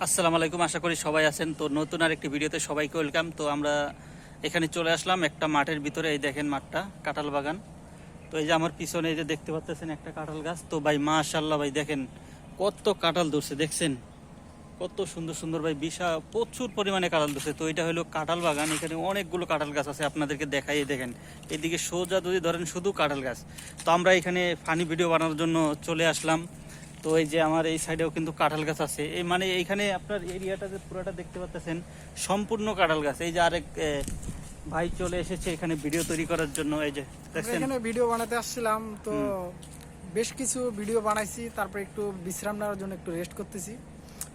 আসসালামু আলাইকুম, আশা করি সবাই আছেন। তো নতুন আরেকটি ভিডিওতে সবাইকে ওয়েলকাম। তো আমরা এখানে চলে আসলাম একটা মাঠের ভিতরে। এই দেখেন মাঠটা, কাঁঠাল বাগান। তো এই যে আমার পিছনে এই যে দেখতে পাচ্ছেন একটা কাঁঠাল গাছ। তো ভাই মাশাআল্লাহ ভাই দেখেন কত কাঁঠাল ধরছে, দেখছেন কত সুন্দর সুন্দর ভাই, বিশাল প্রচুর পরিমাণে কাঁঠাল ধরছে। তো এটা হলো কাঁঠাল বাগান, এখানে অনেকগুলো কাঁঠাল গাছ আছে, আপনাদেরকে দেখাই। দেখেন এদিকে সোজা যদি ধরেন শুধু কাঁঠাল গাছ। তো আমরা এখানে ফানি ভিডিও বানানোর জন্য চলে আসলাম। তো এই যে আমার এই সাইডেও কিন্তু কাঁঠাল গাছ আছে। এই মানে এইখানে আপনার এরিয়াটা যে পুরোটা দেখতে পাচ্ছেন সম্পূর্ণ কাঁঠাল গাছ। এই যে আরেক ভাই চলে এসেছে এখানে ভিডিও তৈরি করার জন্য। এই যে দেখছেন এখানে ভিডিও বানাতে আসছিলাম, তো বেশ কিছু ভিডিও বানাইছি, তারপর একটু বিশ্রাম নেওয়ার জন্য একটু রেস্ট করতেছি।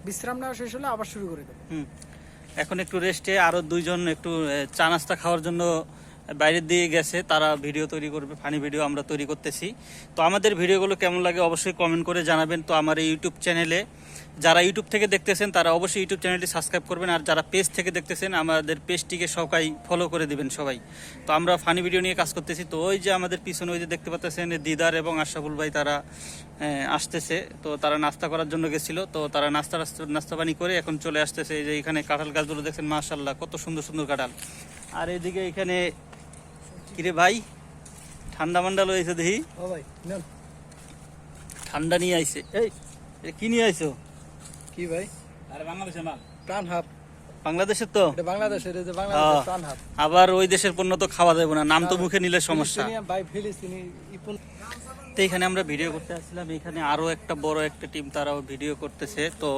বিশ্রাম নেওয়া শেষ হলে আবার শুরু করে দেবো। এখন একটু রেস্টে, আরো দুইজন একটু চা নাস্তা খাওয়ার জন্য বাইরের দিকে গেছে, তারা ভিডিও তৈরি করবে, ফানি ভিডিও আমরা তৈরি করতেছি। তো আমাদের ভিডিওগুলো কেমন লাগে অবশ্যই কমেন্ট করে জানাবেন। তো আমার এই ইউটিউব চ্যানেলে যারা ইউটিউব থেকে দেখতেছেন তারা অবশ্যই ইউটিউব চ্যানেলটি সাবস্ক্রাইব করবেন, আর যারা পেজ থেকে দেখতেছেন আমাদের পেজটিকে সবাই ফলো করে দিবেন সবাই। তো আমরা ফানি ভিডিও নিয়ে কাজ করতেছি। তো ওই যে আমাদের পিছনে ওই যে দেখতে পাচ্ছেন দিদার এবং আশরাফুল ভাই, তারা আসতেছে। তো তারা নাস্তা করার জন্য গেছিল, তো তারা নাস্তা পানি করে এখন চলে আসতেছে। এই যে এখানে কাঁঠাল গাছগুলো দেখছেন মাশাআল্লাহ কত সুন্দর সুন্দর কাঁঠাল। আর এদিকে এখানে কিরে ভাই ঠান্ডা মান্ডা লয়েছে দেখি, ও ভাই নেন। ঠান্ডা নিয়ে আইছে। এই কি নিয়ে আইছো? কি ভাই? আরে বাংলাদেশের মাল, প্রাণ হাব। বাংলাদেশের তো? এটা বাংলাদেশের, এই যে বাংলাদেশের প্রাণ হাব। আবার ওই দেশের পণ্য তো খাওয়া যাবে না, নাম তো মুখে নিলে সমস্যা। ভাই ফিলিস্তিনি তো এখানে আমরা ভিডিও করতে আসছিলাম, এখানে আরো একটা বড় একটা টিম তারাও ভিডিও করতেছে। তো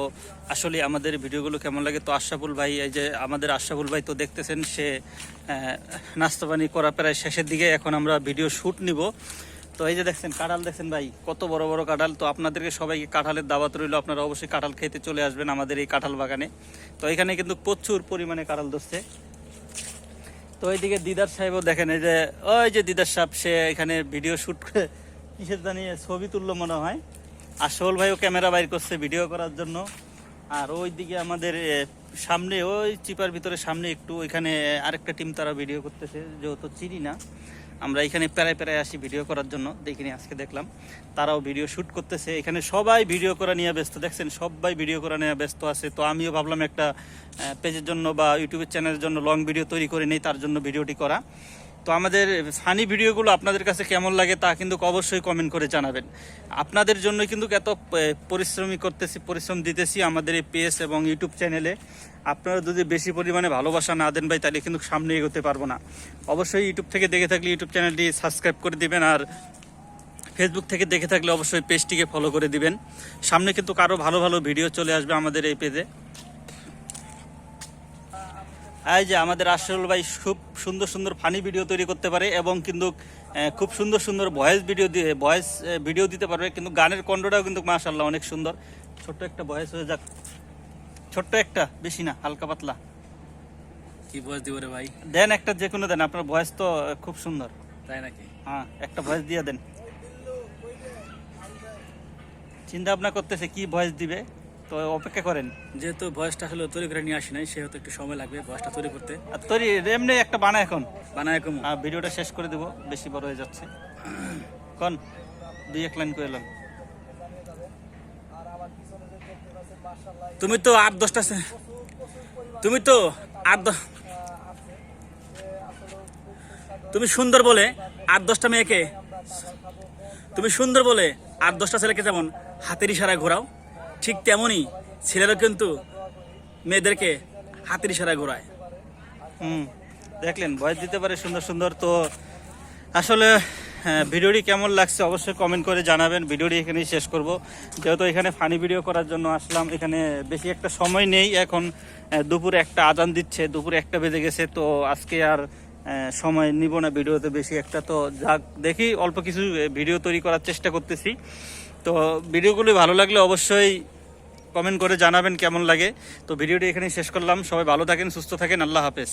আসলে আমাদের ভিডিওগুলো কেমন লাগে, তো আশরাফুল ভাই, এই যে আমাদের আশরাফুল ভাই তো দেখতেছেন সে নাস্তা পানি করা প্রায় শেষের দিকে, এখন আমরা ভিডিও শ্যুট নিব। তো এই যে দেখছেন কাঁঠাল, দেখছেন ভাই কত বড় বড় কাঁঠাল। তো আপনাদেরকে সবাইকে কাঁঠালের দাওয়াত রইল, আপনারা অবশ্যই কাঁঠাল খেতে চলে আসবেন আমাদের এই কাঁঠাল বাগানে। তো এখানে কিন্তু প্রচুর পরিমাণে কাঁঠাল ধরছে। তো এইদিকে দিদার সাহেবও দেখেন, এই যে ওই যে দিদার সাহেব, সে এখানে ভিডিও শ্যুট করে কিসের জানি ছবি তুললো মনে হয়। আর সোহল ভাইও ক্যামেরা বাইর করছে ভিডিও করার জন্য। আর ওই দিকে আমাদের সামনে ওই চিপার ভিতরে সামনে একটু ওইখানে আরেকটা টিম তারা ভিডিও করতেছে, যেহেতু চিনি না আমরা এখানে প্রায় প্রায় আসি ভিডিও করার জন্য। দেখিনি, আজকে দেখলাম তারাও ভিডিও শ্যুট করতেছে। এখানে সবাই ভিডিও করা নিয়ে ব্যস্ত, দেখছেন সবাই ভিডিও করা নিয়ে ব্যস্ত আছে। তো আমিও ভাবলাম একটা পেজের জন্য বা ইউটিউবের চ্যানেলের জন্য লং ভিডিও তৈরি করে নেই, তার জন্য ভিডিওটি করা। তো আমাদের ফানি ভিডিওগুলো আপনাদের কাছে কেমন লাগে তা কিন্তু অবশ্যই কমেন্ট করে জানাবেন। আপনাদের জন্য কিন্তু এত পরিশ্রম দিতেছি আমাদের এই পেজ এবং ইউটিউব চ্যানেলে। আপনারা যদি বেশি পরিমাণে ভালোবাসা না দেন ভাই, তাহলে কিন্তু সামনে এগোতে পারবো না। অবশ্যই ইউটিউব থেকে দেখে থাকলে ইউটিউব চ্যানেলটি সাবস্ক্রাইব করে দিবেন, আর ফেসবুক থেকে দেখে থাকলে অবশ্যই পেজটিকে ফলো করে দিবেন। সামনে কিন্তু আরও ভালো ভালো ভিডিও চলে আসবে আমাদের এই পেজে। এই যে আমাদের আশরাফুল ভাই খুব সুন্দর সুন্দর ফানি ভিডিও তৈরি করতে পারে, এবং কিন্তু খুব সুন্দর সুন্দর ভয়েস ভিডিও দিতে পারবে। কিন্তু গানের কণ্ঠটাও কিন্তু মাশাআল্লাহ অনেক সুন্দর। ছোট্ট একটা ভয়েস হয়ে যাক, ছোট্ট একটা, বেশি না, হালকা পাতলা। কি ভয়েস দিব রে ভাই? দেন একটা, যে কোনো দেন, আপনার ভয়েস তো খুব সুন্দর। তাই নাকি? হ্যাঁ, একটা ভয়েস দিয়ে দেন। চিন্তা ভাবনা করতেছে কি ভয়েস দিবে, তো অপেক্ষা করেন। যেহেতু ভয়েসটা আসলে তৈরি করে নিয়ে আসি নাই, সেহেতু একটু সময় লাগবে ভয়েসটা তৈরি করতে। আর তৈরি এমনি একটা বানা এখন বানায় কম। ভিডিওটা শেষ করে দেবো, বেশি বড় হয়ে যাচ্ছে। কোন দুই এক লাইন কইলাম। তুমি তো 8-10টা তুমি সুন্দর বলে 8-10টা মেয়েকে, তুমি সুন্দর বলে 8-10টা ছেলেকে যেমন হাতের ইশারায় ঘোরাও, ঠিক তেমনই ছেলেরা কিন্তু মেয়েদেরকে হাতের ইশারায় ঘোরায়। দেখলেন ভয়েস দিতে পারে সুন্দর সুন্দর। তো আসলে ভিডিওটি কেমন লাগছে অবশ্যই কমেন্ট করে জানাবেন। ভিডিওটি এখানেই শেষ করব, যেহেতু এখানে ফানি ভিডিও করার জন্য আসলাম। এখানে বেশি একটা সময় নেই, এখন দুপুরে একটা আজান দিচ্ছে, দুপুরে 1টা বেজে গেছে। তো আজকে আর সময় নিব না ভিডিওতে বেশি একটা। তো যাক, দেখি অল্প কিছু ভিডিও তৈরি করার চেষ্টা করতেছি। তো ভিডিওগুলি ভালো লাগলে অবশ্যই কমেন্ট করে জানাবেন কেমন লাগে। তো ভিডিওটি এখানেই শেষ করলাম। সবাই ভালো থাকেন, সুস্থ থাকেন, আল্লাহ হাফেজ।